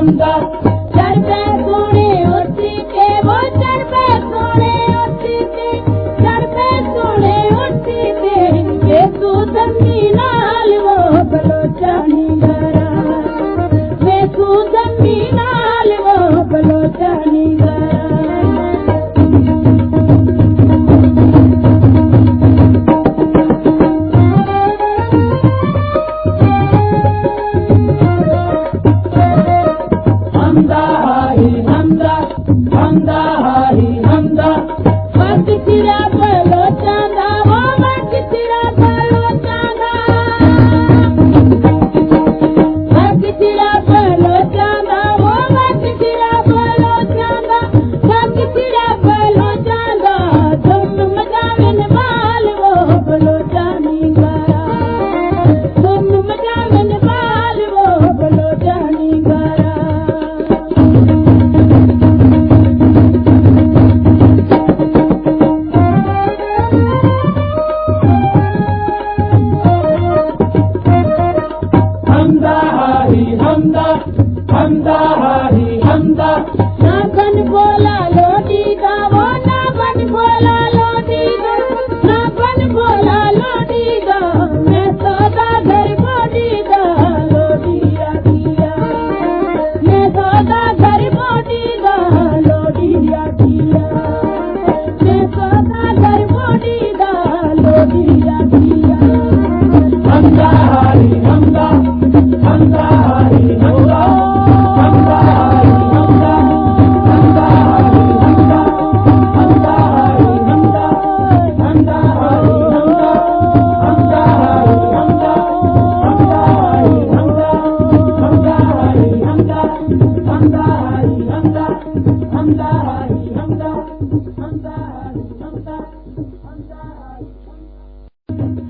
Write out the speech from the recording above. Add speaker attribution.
Speaker 1: हमदा चढ़ पे सोने उठी के वो चढ़ पे सोने उठी के चढ़ पे सोने उठी के बेसू दमी नाल वो बलोचानी गरा बेसू दमी नाल वो बलोचानी गरा हमदा हाही हमदा मत चिरा बलो चांदा वो मत चिरा बलो चांदा मत चिरा बलो चांदा वो मत चिरा बलो चांदा मत चिरा बलो चांदा तुम मजाविन बाल वो बलो जानी गरा तुम मजाविन बाल वो बलो जानी गरा हमदा हाही हमदा ना बन बोला लोटी दा वो ना बन बोला लोटी दा ना बन बोला लोटी दा मैं सौदा घर बोटी दा लोटी आटिया मैं सौदा घर बोटी दा लोटी आटिया मैं सौदा घर बोटी दा लोटी आटिया हमदा हाही हमदा हमदा हाही हमदा हमदा हाही हमदा हमदा हाही हमदा हमदा हाही हमदा हमदा हाही हमदा हमदा हाही हमदा हमदा हाही हमदा हमदा हाही